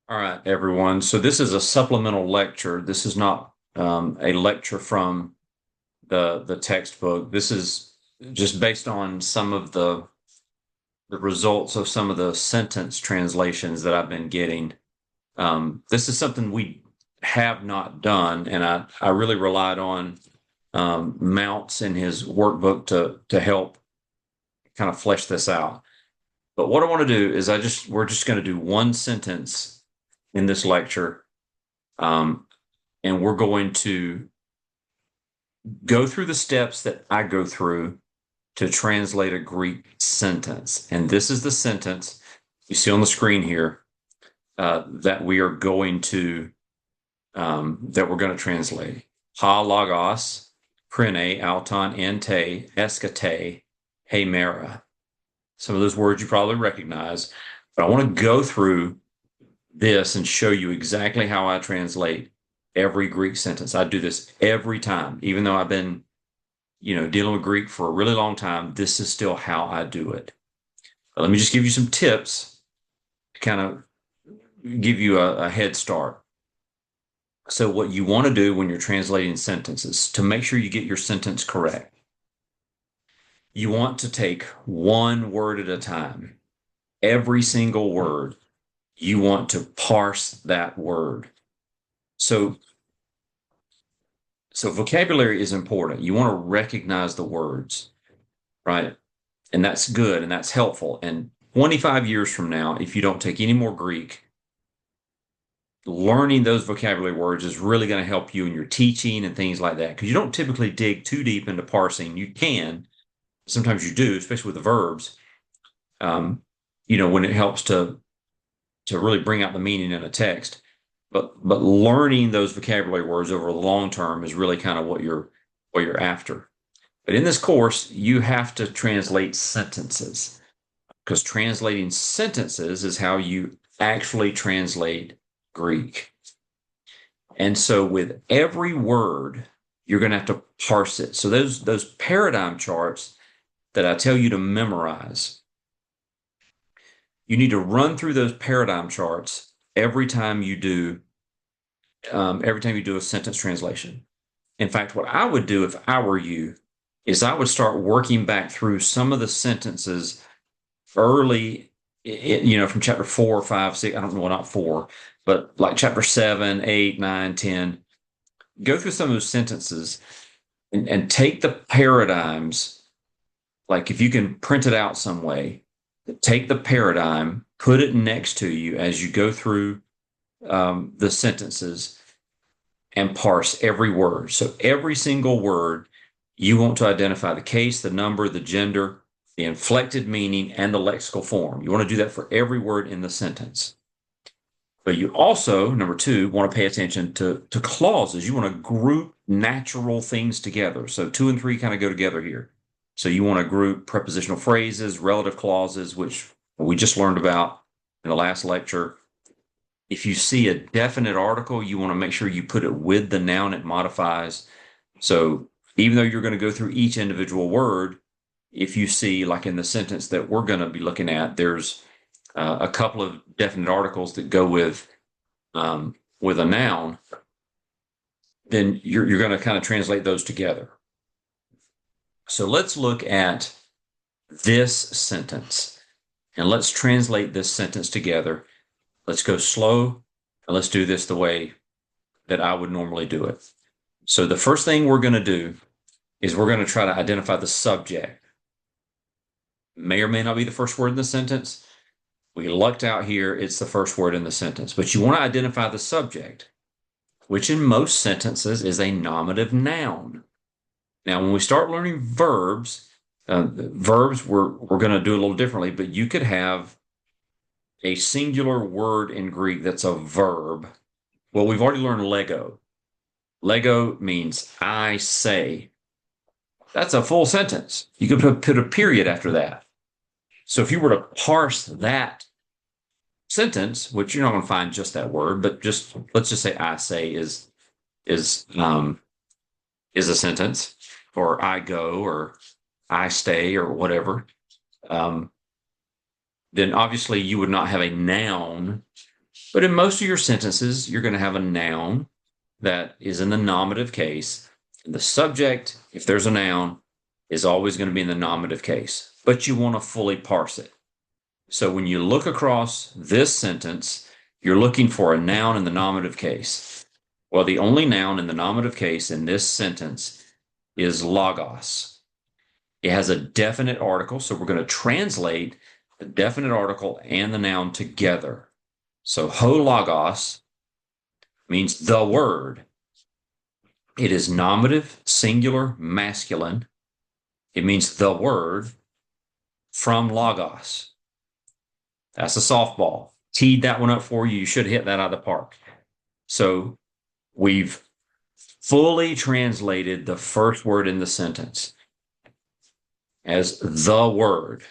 All right, everyone. So this is a supplemental lecture. This is not a lecture from the textbook. This is just based on some of the results of some of the sentence translations that I've been getting. This is something we have not done, and I really relied on Mounts in his workbook to help kind of flesh this out. But what I want to do is we're just going to do one sentence in this lecture. Um, and we're going to go through the steps that I go through to translate a Greek sentence. And this is the sentence you see on the screen here that we are going to translate. Ha logos, krine, auton, ente, eskate, hemera. Some of those words you probably recognize, but I want to go through this and show you exactly how I translate every Greek sentence. I do this every time, even though I've been, dealing with Greek for a really long time. This is still how I do it. But let me just give you some tips to kind of give you a head start. So, what you want to do when you're translating sentences to make sure you get your sentence correct, you want to take one word at a time. Every single word, you want to parse that word. So vocabulary is important. You want to recognize the words, right? And that's good and that's helpful. And 25 years from now, if you don't take any more Greek, learning those vocabulary words is really going to help you in your teaching and things like that. Because you don't typically dig too deep into parsing. You can, sometimes you do, especially with the verbs. When it helps to really bring out the meaning in a text. But learning those vocabulary words over the long term is really kind of what you're after. But in this course, you have to translate sentences because translating sentences is how you actually translate Greek. And so with every word, you're going to have to parse it. So those paradigm charts that I tell you to memorize, you need to run through those paradigm charts every time you do a sentence translation. In fact, what I would do if I were you is I would start working back through some of the sentences early, from chapter 4, 5, 6. I don't know, well, not four, but like chapter 7, 8, 9, 10. Go through some of those sentences and take the paradigms. Like if you can print it out some way, take the paradigm, put it next to you as you go through the sentences and parse every word. So every single word, you want to identify the case, the number, the gender, the inflected meaning, and the lexical form. You want to do that for every word in the sentence. But you also, number two, want to pay attention to clauses. You want to group natural things together. So two and three kind of go together here. So you want to group prepositional phrases, relative clauses, which we just learned about in the last lecture. If you see a definite article, you want to make sure you put it with the noun it modifies. So even though you're going to go through each individual word, if you see, like in the sentence that we're going to be looking at, there's a couple of definite articles that go with a noun, then you're going to kind of translate those together. So let's look at this sentence and let's translate this sentence together. Let's go slow and let's do this the way that I would normally do it. So the first thing we're going to do is we're going to try to identify the subject. May or may not be the first word in the sentence. We lucked out here, it's the first word in the sentence. But you want to identify the subject, which in most sentences is a nominative noun. Now, when we start learning verbs we're going to do a little differently, but you could have a singular word in Greek that's a verb. Well, we've already learned Lego. Lego means I say. That's a full sentence. You could put a period after that. So if you were to parse that sentence, which you're not going to find just that word, but let's just say I say is a sentence, or I go, or I stay, or whatever. Then obviously you would not have a noun But in most of your sentences, you're going to have a noun that is in the nominative case. And the subject, if there's a noun, is always going to be in the nominative case. But you want to fully parse it. So when you look across this sentence, you're looking for a noun in the nominative case. Well, the only noun in the nominative case in this sentence is logos. It has a definite article, so we're going to translate the definite article and the noun together. So ho logos means the word. It is nominative, singular, masculine. It means the word from logos. That's a softball. Teed that one up for you. You should hit that out of the park. So we've fully translated the first word in the sentence as the word.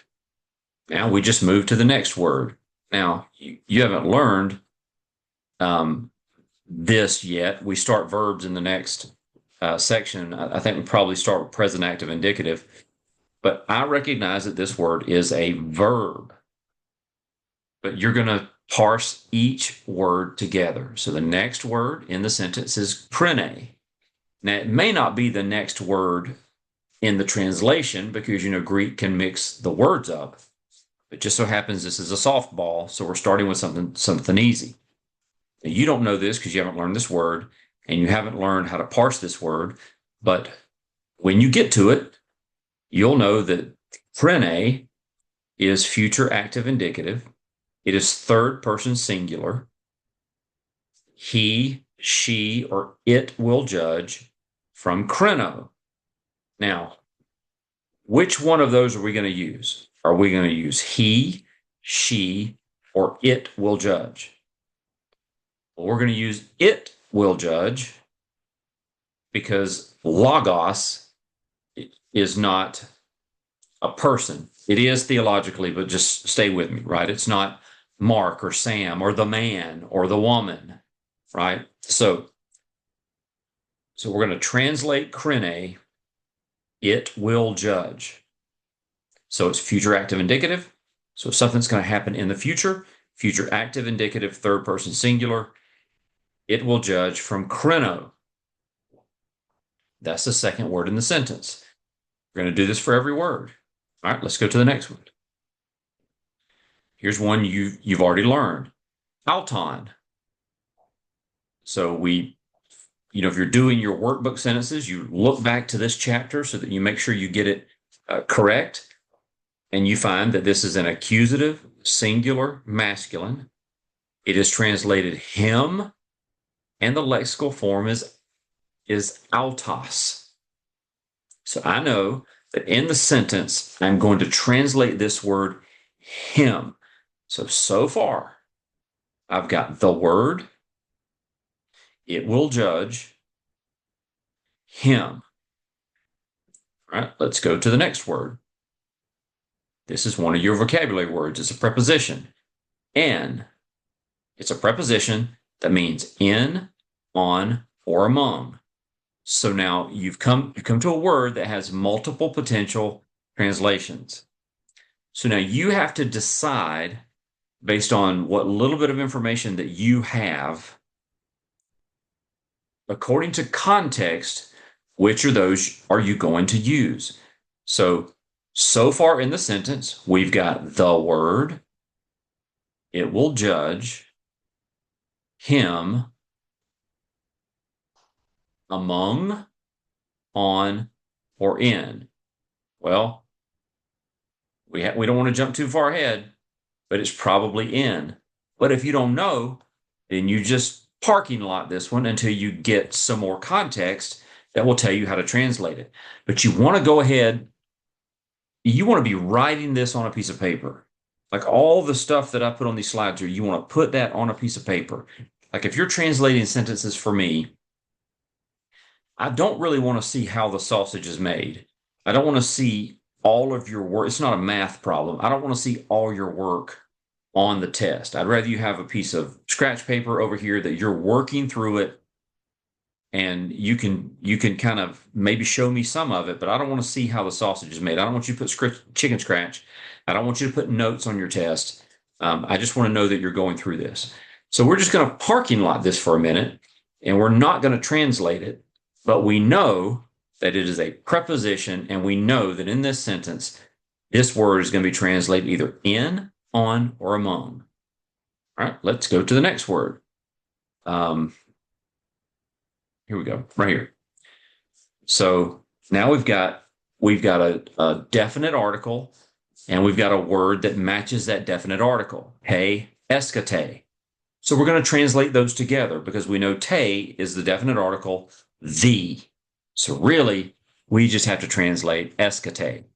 Now we just move to the next word. Now, you haven't learned this yet. We start verbs in the next section. I think we probably start with present active indicative. But I recognize that this word is a verb. But you're going to parse each word together. So the next word in the sentence is koine. Now, it may not be the next word in the translation because, Greek can mix the words up. It just so happens this is a softball, so we're starting with something easy. Now, you don't know this because you haven't learned this word, and you haven't learned how to parse this word, but when you get to it, you'll know that koine is future active indicative. It is third person singular. He, she, or it will judge from kreno. Now, which one of those are we going to use? Are we going to use he, she, or it will judge? Well, we're going to use it will judge because logos is not a person. It is theologically, but just stay with me, right? It's not Mark or Sam or the man or the woman, right? So we're going to translate koine, it will judge. So it's future active indicative. So if something's going to happen in the future, future active indicative, third person singular, it will judge from kreno. That's the second word in the sentence. We're going to do this for every word. All right, let's go to the next one. Here's one you've already learned. Auton. So if you're doing your workbook sentences, you look back to this chapter so that you make sure you get it correct. And you find that this is an accusative, singular, masculine. It is translated him, and the lexical form is autos. So I know that in the sentence, I'm going to translate this word him. So far, I've got the word, it will judge, him. All right, let's go to the next word. This is one of your vocabulary words. It's a preposition. En. It's a preposition that means in, on, or among. So now you've come to a word that has multiple potential translations. So now you have to decide, based on what little bit of information that you have, according to context, which of those are you going to use? So far in the sentence, we've got the word, it will judge, him, among, on, or in. Well, we don't want to jump too far ahead, but it's probably in. But if you don't know, then you just parking lot this one until you get some more context that will tell you how to translate it. But you want to go ahead, you want to be writing this on a piece of paper. Like all the stuff that I put on these slides here, you want to put that on a piece of paper. Like if you're translating sentences for me, I don't really want to see how the sausage is made. I don't want to see all of your work. It's not a math problem. I don't want to see all your work on the test. I'd rather you have a piece of scratch paper over here that you're working through it, and you can kind of maybe show me some of it, but I don't want to see how the sausage is made. I don't want you to put chicken scratch. I don't want you to put notes on your test. I just want to know that you're going through this. So we're just going to parking lot this for a minute, and we're not going to translate it, but we know that it is a preposition, and we know that in this sentence, this word is going to be translated either in, on, or among. All right, let's go to the next word. Here we go, right here. So now we've got a definite article, and we've got a word that matches that definite article. Hey, escate. So we're going to translate those together because we know te is the definite article, the. So really, we just have to translate escate.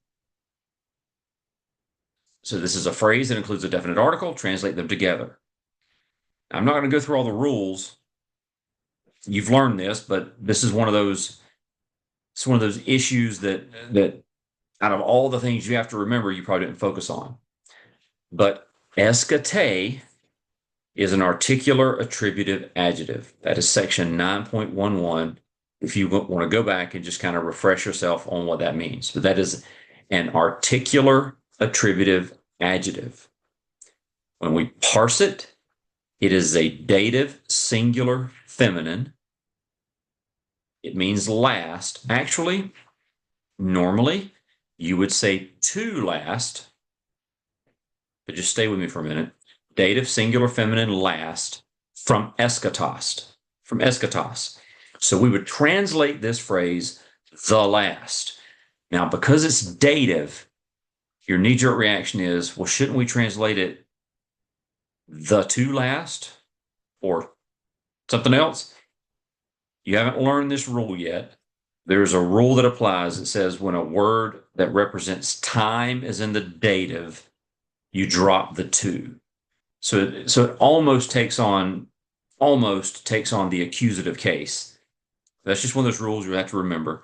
So this is a phrase that includes a definite article. Translate them together. I'm not going to go through all the rules. You've learned this, but this is one of those. It's one of those issues that out of all the things you have to remember, you probably didn't focus on. But escate is an articular attributive adjective. That is section 9.11. If you want to go back and just kind of refresh yourself on what that means. But that is an articular attributive adjective. When we parse it, it is a dative singular feminine. It means last. Actually, normally, you would say to last, but just stay with me for a minute. Dative singular feminine last from eschatos. From eschatos. So we would translate this phrase, the last. Now, because it's dative, your knee-jerk reaction is, well, shouldn't we translate it the to last or something else? You haven't learned this rule yet. There's a rule that applies. It says when a word that represents time is in the dative, you drop the to. So it almost takes on the accusative case. That's just one of those rules you have to remember.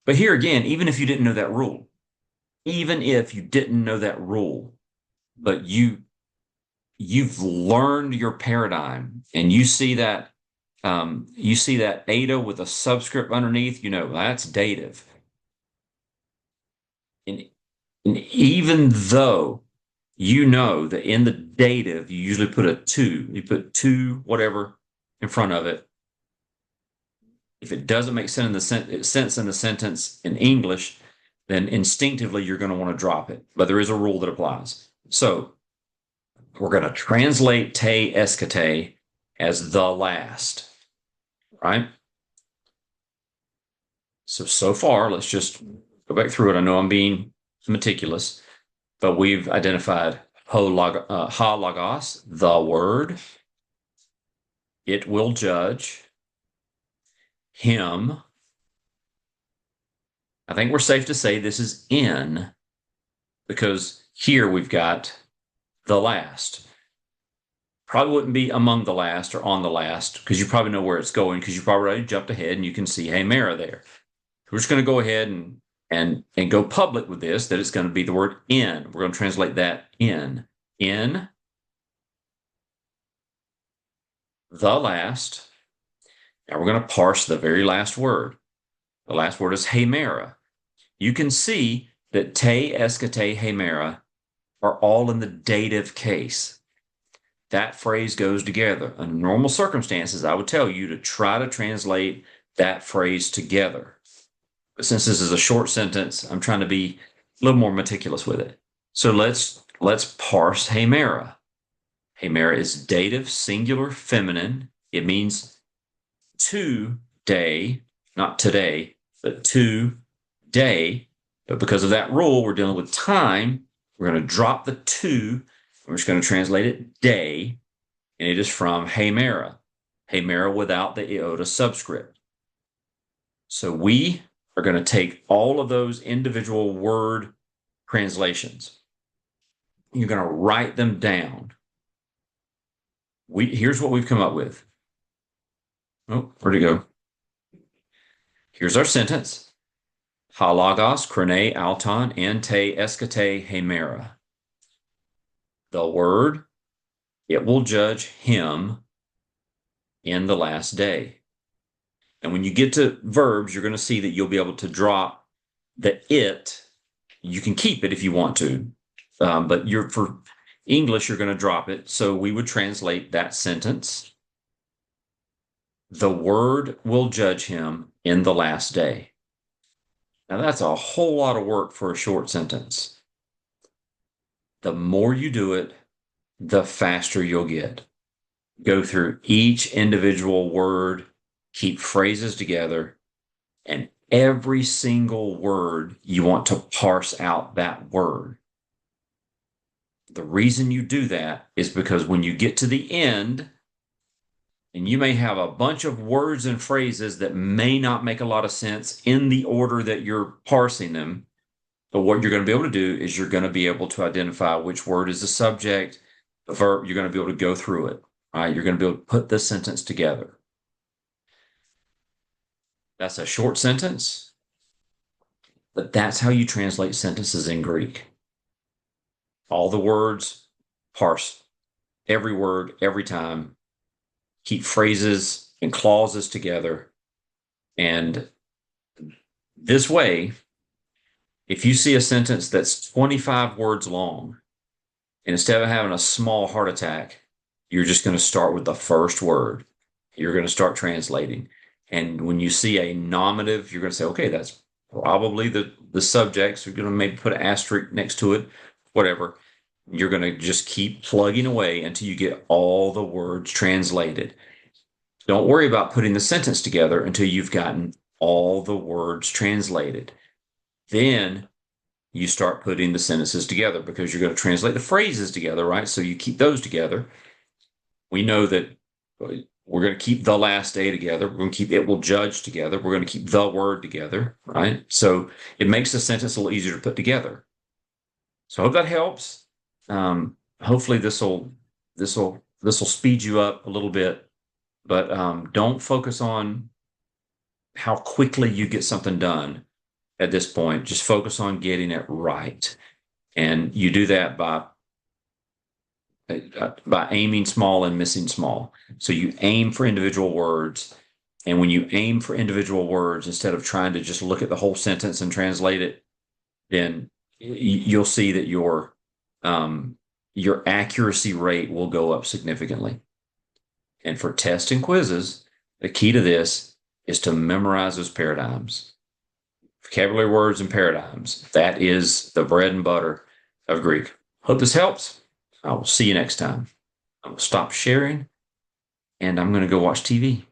But here again, even if you didn't know that rule, but you've learned your paradigm and you see that eta with a subscript underneath, that's dative. And even though you know that in the dative, you usually put you put to whatever in front of it. If it doesn't make sense in the sentence in English, then instinctively you're going to want to drop it. But there is a rule that applies. So we're going to translate te escate as the last, right? So far, let's just go back through it. I know I'm being meticulous, but we've identified ha logos, the word. It will judge. Him. I think we're safe to say this is in because here we've got the last. Probably wouldn't be among the last or on the last because you probably know where it's going because you probably already jumped ahead and you can see hey Mara there. We're just going to go ahead and go public with this, that it's going to be the word in. We're going to translate that in. In the last. Now we're going to parse the very last word. The last word is hemera. You can see that te, escate, hemera are all in the dative case. That phrase goes together. In normal circumstances, I would tell you to try to translate that phrase together. But since this is a short sentence, I'm trying to be a little more meticulous with it. So let's parse hemera. Hemera is dative, singular, feminine. It means today, not today, but today. But because of that rule, we're dealing with time. We're going to drop the to. We're just going to translate it day. And it is from hemera. Hemera without the iota subscript. So we are going to take all of those individual word translations. You're going to write them down. Here's what we've come up with. Oh, where'd it go? Here's our sentence. Ha logos, krene, alton, ente, escate, hemera. The word, it will judge him in the last day. And when you get to verbs, you're going to see that you'll be able to drop the it. You can keep it if you want to, but English, you're going to drop it. So we would translate that sentence. The word will judge him in the last day. Now, that's a whole lot of work for a short sentence. The more you do it, the faster you'll get. Go through each individual word, keep phrases together, and every single word you want to parse out that word. The reason you do that is because when you get to the end, and you may have a bunch of words and phrases that may not make a lot of sense in the order that you're parsing them, but what you're going to be able to do is you're going to be able to identify which word is the subject, the verb. You're going to be able to go through it. Right? You're going to be able to put the sentence together. That's a short sentence, but that's how you translate sentences in Greek. All the words, parse every word every time, keep phrases and clauses together. And this way, if you see a sentence that's 25 words long, and instead of having a small heart attack, you're just going to start with the first word. You're going to start translating. And when you see a nominative, you're going to say, okay, that's probably the subject. So you're going to maybe put an asterisk next to it, whatever. You're going to just keep plugging away until you get all the words translated. Don't worry about putting the sentence together until you've gotten all the words translated. Then you start putting the sentences together because you're going to translate the phrases together, right? So you keep those together. We know that we're going to keep the last day together. We're going to keep it will judge together. We're going to keep the word together, right? So it makes the sentence a little easier to put together. So I hope that helps. Hopefully this will speed you up a little bit, but don't focus on how quickly you get something done at this point. Just focus on getting it right. And you do that by aiming small and missing small. So you aim for individual words. And when you aim for individual words, instead of trying to just look at the whole sentence and translate it, then you'll see that your accuracy rate will go up significantly. And for tests and quizzes, the key to this is to memorize those paradigms. Vocabulary words and paradigms. That is the bread and butter of Greek. Hope this helps. I will see you next time. I will stop sharing and I'm going to go watch TV.